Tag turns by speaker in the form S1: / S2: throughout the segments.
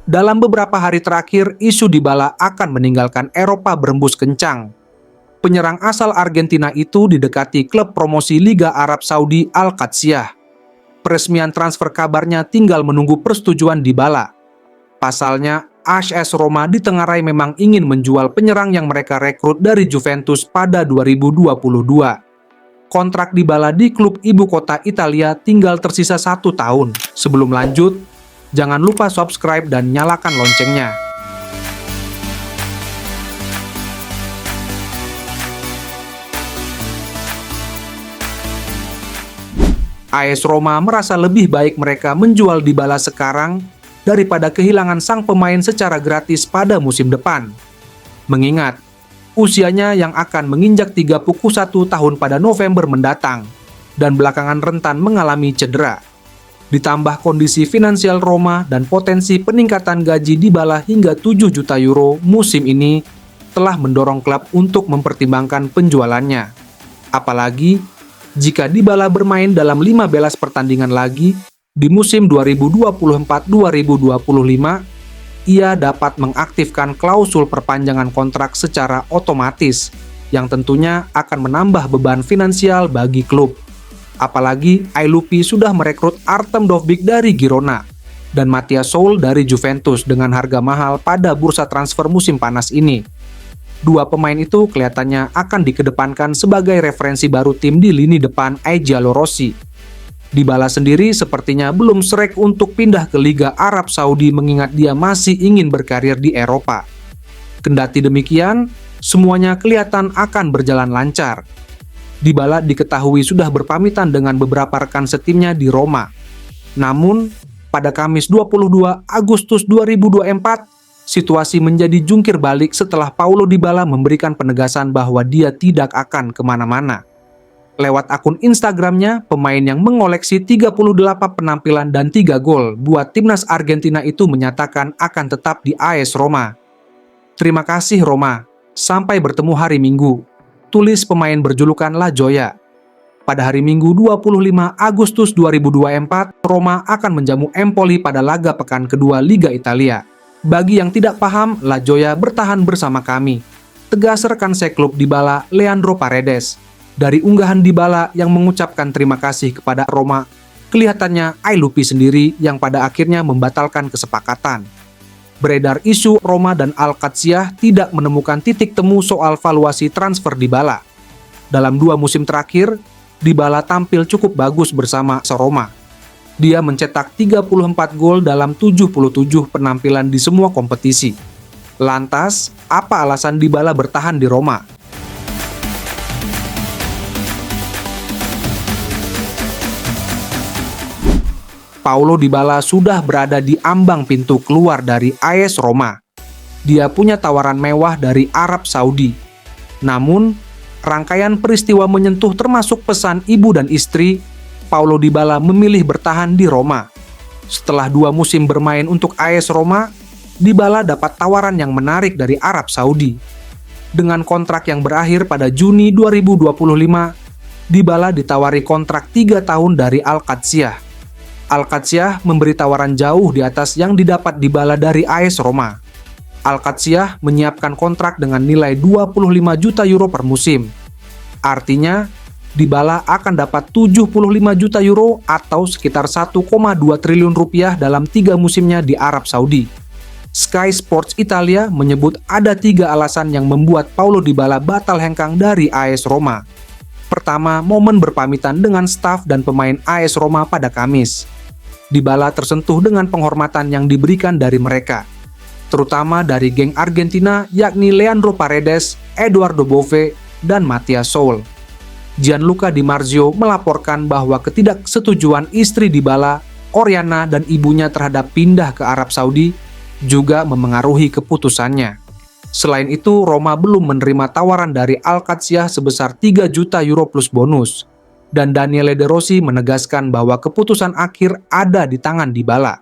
S1: Dalam beberapa hari terakhir, isu Dybala akan meninggalkan Eropa berembus kencang. Penyerang asal Argentina itu didekati klub promosi Liga Arab Saudi Al-Qadsiah. Peresmian transfer kabarnya tinggal menunggu persetujuan Dybala. Pasalnya, AS Roma ditengarai memang ingin menjual penyerang yang mereka rekrut dari Juventus pada 2022. Kontrak Dybala di klub ibu kota Italia tinggal tersisa 1 tahun. Sebelum lanjut, jangan lupa subscribe dan nyalakan loncengnya. AS Roma merasa lebih baik mereka menjual Dybala sekarang daripada kehilangan sang pemain secara gratis pada musim depan. Mengingat, usianya yang akan menginjak 31 tahun pada November mendatang dan belakangan rentan mengalami cedera. Ditambah kondisi finansial Roma dan potensi peningkatan gaji Dybala hingga 7 juta euro musim ini telah mendorong klub untuk mempertimbangkan penjualannya. Apalagi jika Dybala bermain dalam 15 pertandingan lagi di musim 2024-2025, ia dapat mengaktifkan klausul perpanjangan kontrak secara otomatis yang tentunya akan menambah beban finansial bagi klub. Apalagi Ailupi sudah merekrut Artem Dovbyk dari Girona dan Matthias Soul dari Juventus dengan harga mahal pada bursa transfer musim panas ini. Dua pemain itu kelihatannya akan dikedepankan sebagai referensi baru tim di lini depan Giallorossi. Dybala sendiri sepertinya belum srek untuk pindah ke Liga Arab Saudi mengingat dia masih ingin berkarir di Eropa. Kendati demikian, semuanya kelihatan akan berjalan lancar. Dybala diketahui sudah berpamitan dengan beberapa rekan setimnya di Roma. Namun, pada Kamis 22 Agustus 2024, situasi menjadi jungkir balik setelah Paulo Dybala memberikan penegasan bahwa dia tidak akan kemana-mana. Lewat akun Instagramnya, pemain yang mengoleksi 38 penampilan dan 3 gol buat timnas Argentina itu menyatakan akan tetap di AS Roma. "Terima kasih Roma, sampai bertemu hari Minggu," tulis pemain berjulukan La Joya. Pada hari Minggu 25 Agustus 2024, Roma akan menjamu Empoli pada laga pekan kedua Liga Italia. "Bagi yang tidak paham, La Joya bertahan bersama kami," tegas rekan seklub Dybala, Leandro Paredes. Dari unggahan Dybala yang mengucapkan terima kasih kepada Roma, kelihatannya Ailupi sendiri yang pada akhirnya membatalkan kesepakatan. Beredar isu Roma dan Al-Qadsiah tidak menemukan titik temu soal valuasi transfer Dybala. Dalam 2 musim terakhir, Dybala tampil cukup bagus bersama Roma. Dia mencetak 34 gol dalam 77 penampilan di semua kompetisi. Lantas, apa alasan Dybala bertahan di Roma? Paulo Dybala sudah berada di ambang pintu keluar dari AS Roma. Dia punya tawaran mewah dari Arab Saudi. Namun, rangkaian peristiwa menyentuh termasuk pesan ibu dan istri, Paulo Dybala memilih bertahan di Roma. Setelah 2 musim bermain untuk AS Roma, Dybala dapat tawaran yang menarik dari Arab Saudi. Dengan kontrak yang berakhir pada Juni 2025, Dybala ditawari kontrak 3 tahun dari Al-Qadsiah. Al-Qadsiah memberi tawaran jauh di atas yang didapat Dybala dari AS Roma. Al-Qadsiah menyiapkan kontrak dengan nilai 25 juta euro per musim. Artinya, Dybala akan dapat 75 juta euro atau sekitar 1,2 triliun rupiah dalam 3 musimnya di Arab Saudi. Sky Sports Italia menyebut ada 3 alasan yang membuat Paulo Dybala batal hengkang dari AS Roma. Pertama, momen berpamitan dengan staf dan pemain AS Roma pada Kamis. Dybala tersentuh dengan penghormatan yang diberikan dari mereka, terutama dari geng Argentina yakni Leandro Paredes, Eduardo Bove, dan Matthias Soul. Gianluca Di Marzio melaporkan bahwa ketidaksetujuan istri Dybala, Oriana, dan ibunya terhadap pindah ke Arab Saudi juga memengaruhi keputusannya. Selain itu, Roma belum menerima tawaran dari Al-Qadsiah sebesar 3 juta euro plus bonus. Dan Daniele De Rossi menegaskan bahwa keputusan akhir ada di tangan Dybala.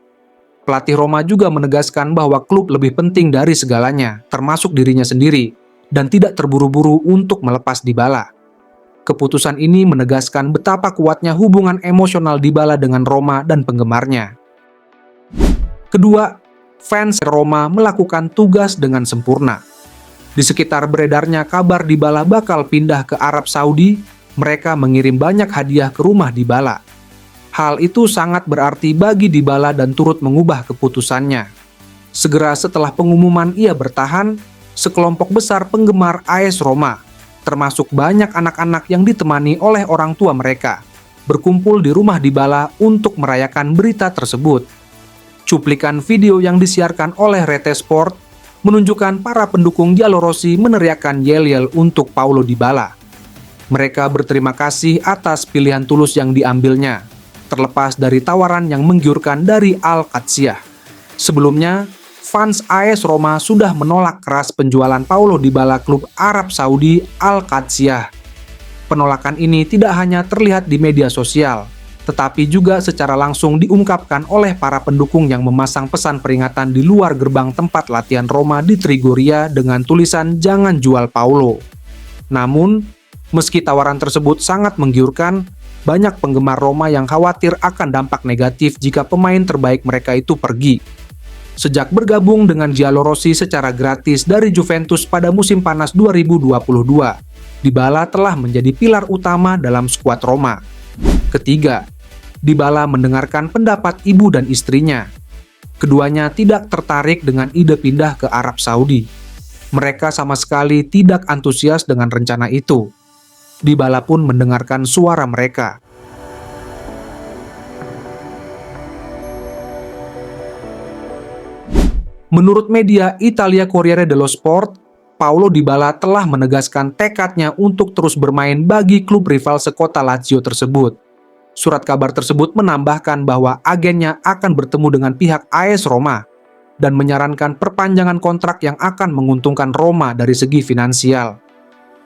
S1: Pelatih Roma juga menegaskan bahwa klub lebih penting dari segalanya, termasuk dirinya sendiri, dan tidak terburu-buru untuk melepas Dybala. Keputusan ini menegaskan betapa kuatnya hubungan emosional Dybala dengan Roma dan penggemarnya. Kedua, fans Roma melakukan tugas dengan sempurna. Di sekitar beredarnya kabar Dybala bakal pindah ke Arab Saudi, mereka mengirim banyak hadiah ke rumah Dybala. Hal itu sangat berarti bagi Dybala dan turut mengubah keputusannya. Segera setelah pengumuman ia bertahan, sekelompok besar penggemar AS Roma, termasuk banyak anak-anak yang ditemani oleh orang tua mereka, berkumpul di rumah Dybala untuk merayakan berita tersebut. Cuplikan video yang disiarkan oleh Rete Sport menunjukkan para pendukung Giallorossi meneriakkan yel-yel untuk Paulo Dybala. Mereka berterima kasih atas pilihan tulus yang diambilnya, terlepas dari tawaran yang menggiurkan dari Al-Qadsiah. Sebelumnya, fans AS Roma sudah menolak keras penjualan Paulo Dybala klub Arab Saudi Al-Qadsiah. Penolakan ini tidak hanya terlihat di media sosial, tetapi juga secara langsung diungkapkan oleh para pendukung yang memasang pesan peringatan di luar gerbang tempat latihan Roma di Trigoria dengan tulisan "Jangan jual Paulo". Namun, meski tawaran tersebut sangat menggiurkan, banyak penggemar Roma yang khawatir akan dampak negatif jika pemain terbaik mereka itu pergi. Sejak bergabung dengan Giallorossi secara gratis dari Juventus pada musim panas 2022, Dybala telah menjadi pilar utama dalam skuad Roma. Ketiga, Dybala mendengarkan pendapat ibu dan istrinya. Keduanya tidak tertarik dengan ide pindah ke Arab Saudi. Mereka sama sekali tidak antusias dengan rencana itu. Dybala pun mendengarkan suara mereka. Menurut media Italia Corriere dello Sport, Paulo Dybala telah menegaskan tekadnya untuk terus bermain bagi klub rival sekota Lazio tersebut. Surat kabar tersebut menambahkan bahwa agennya akan bertemu dengan pihak AS Roma dan menyarankan perpanjangan kontrak yang akan menguntungkan Roma dari segi finansial.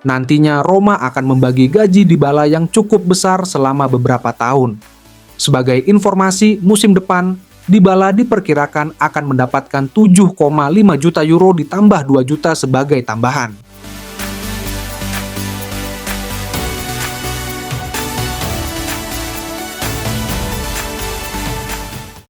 S1: Nantinya Roma akan membagi gaji Dybala yang cukup besar selama beberapa tahun. Sebagai informasi, musim depan Dybala diperkirakan akan mendapatkan 7,5 juta euro ditambah 2 juta sebagai tambahan.